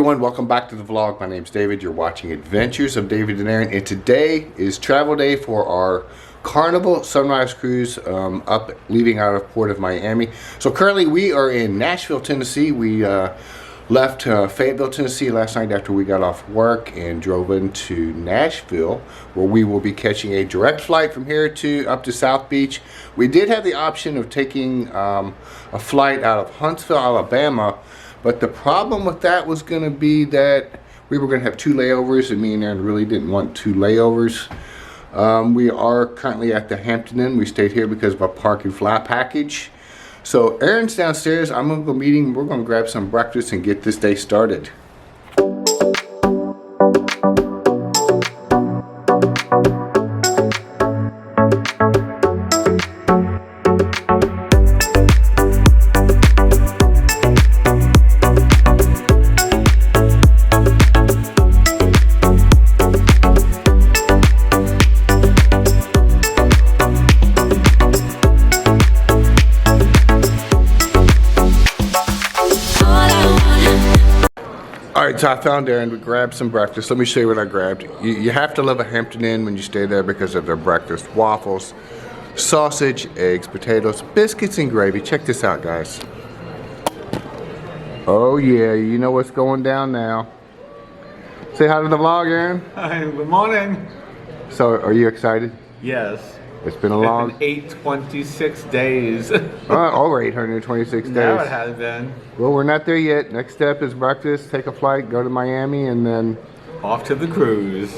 everyone, welcome back to the vlog. My name's David. You're watching Adventures of David and Aaron, and today is travel day for our Carnival Sunrise Cruise leaving out of Port of Miami. So currently we are in Nashville, Tennessee. We left Fayetteville, Tennessee last night after we got off work and drove into Nashville, where we will be catching a direct flight from here up to South Beach. We did have the option of taking a flight out of Huntsville, Alabama, but the problem with that was going to be that we were going to have 2 layovers, and me and Aaron really didn't want 2 layovers. We are currently at the Hampton Inn. We stayed here because of our park and fly package. So Aaron's downstairs. I'm going to go meet him. We're going to grab some breakfast and get this day started. Alright, so I found Aaron. We grabbed some breakfast. Let me show you what I grabbed. You have to love a Hampton Inn when you stay there because of their breakfast. Waffles, sausage, eggs, potatoes, biscuits, and gravy. Check this out, guys. Oh yeah, you know what's going down now. Say hi to the vlog, Aaron. Hi, good morning. So, are you excited? Yes. It's been a long... It's been 826 days. Over 826 days. Now it has been. Well, we're not there yet. Next step is breakfast, take a flight, go to Miami, and then... off to the cruise.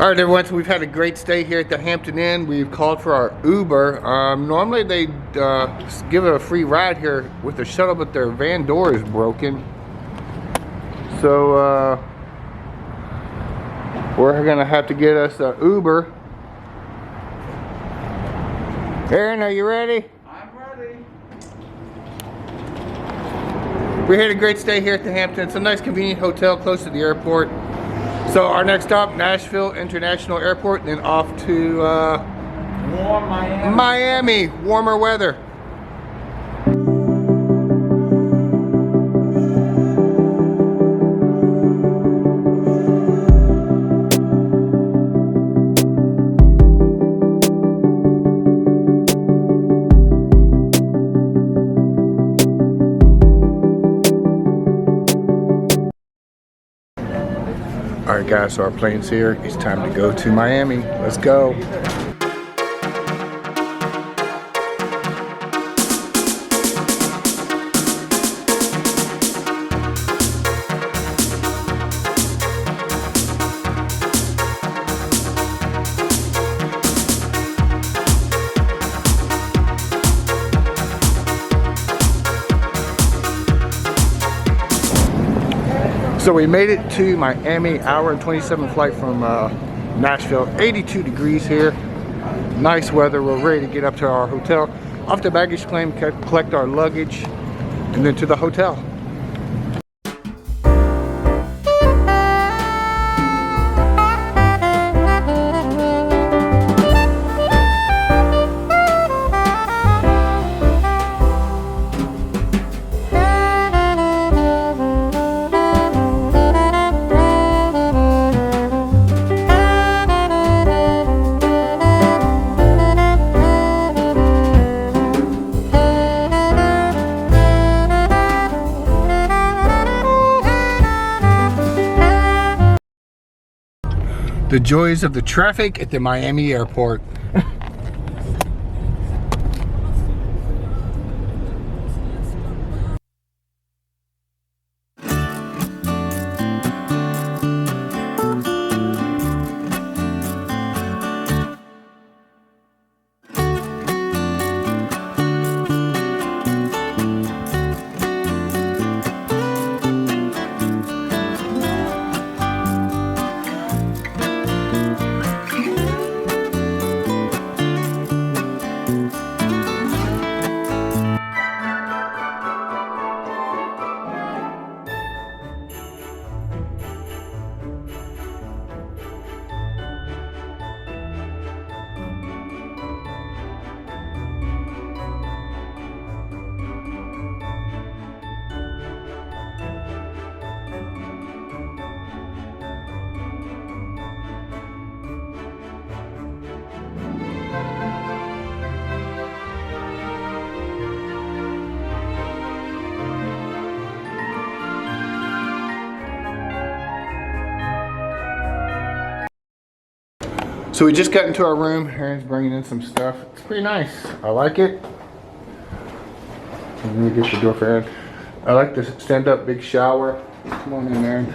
Alright everyone, so we've had a great stay here at the Hampton Inn. We've called for our Uber. Normally they give a free ride here with the shuttle, but their van door is broken. So we're gonna have to get us an Uber. Aaron, are you ready? I'm ready. We had a great stay here at the Hampton. It's a nice convenient hotel close to the airport. So our next stop, Nashville International Airport, and then off to Warm Miami. Miami, warmer weather. Alright guys, so our plane's here. It's time to go to Miami. Let's go. So we made it to Miami, hour and 27 flight from Nashville. 82 degrees here. Nice weather. We're ready to get up to our hotel. Off the baggage claim, collect our luggage, and then to the hotel. The joys of the traffic at the Miami airport. So we just got into our room. Aaron's bringing in some stuff. It's pretty nice. I like it. Let me get the door for Aaron. I like the stand-up big shower. Come on in, Aaron.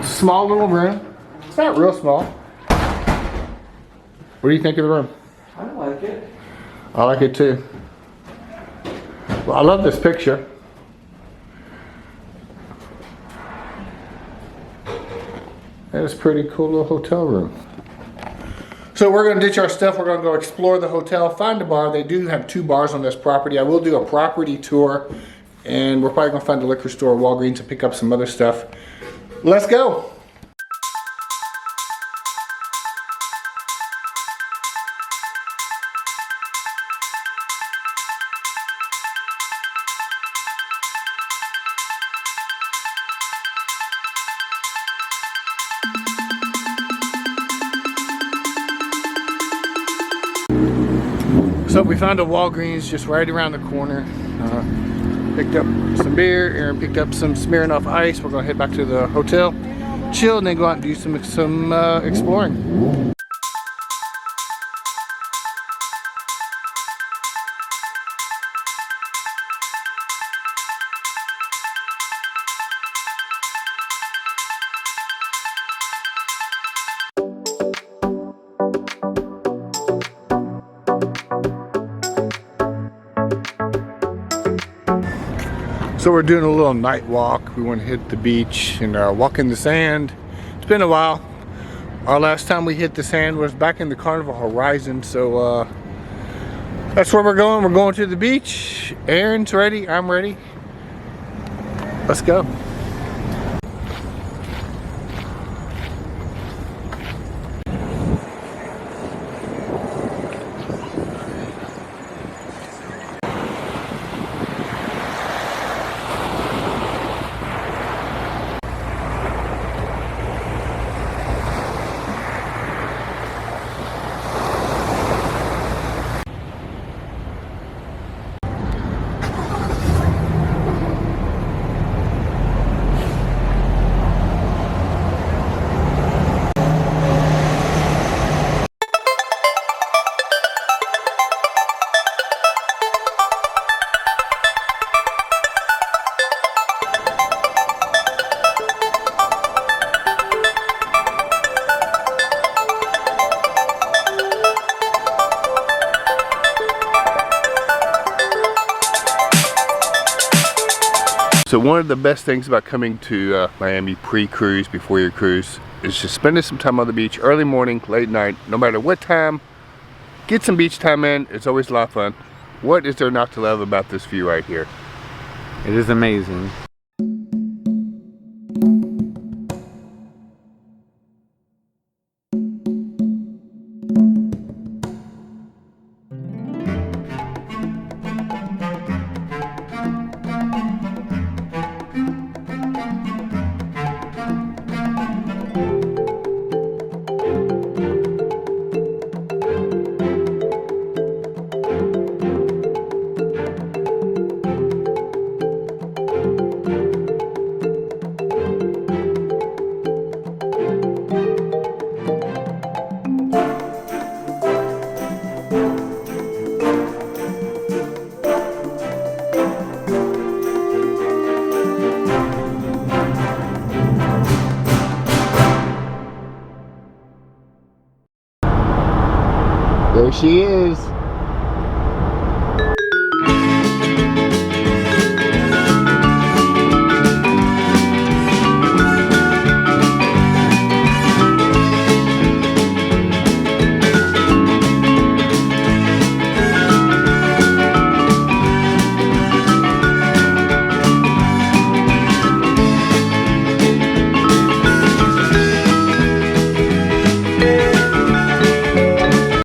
Small little room. It's not real small. What do you think of the room? I like it. I like it too. Well, I love this picture. That is a pretty cool little hotel room. So we're going to ditch our stuff. We're going to go explore the hotel, find a bar. They do have 2 bars on this property. I will do a property tour, and we're probably going to find a liquor store, Walgreens, and pick up some other stuff. Let's go. So we found a Walgreens just right around the corner. Picked up some beer. Aaron picked up some Smirnoff Ice. We're gonna head back to the hotel, chill, and then go out and do some exploring. So we're doing a little night walk. We want to hit the beach and walk in the sand. It's been a while. Our last time we hit the sand was back in the Carnival Horizon. So that's where we're going. We're going to the beach. Aaron's ready. I'm ready. Let's go. So one of the best things about coming to Miami pre-cruise, before your cruise, is just spending some time on the beach, early morning, late night, no matter what time. Get some beach time in. It's always a lot of fun. What is there not to love about this view right here? It is amazing. There she is.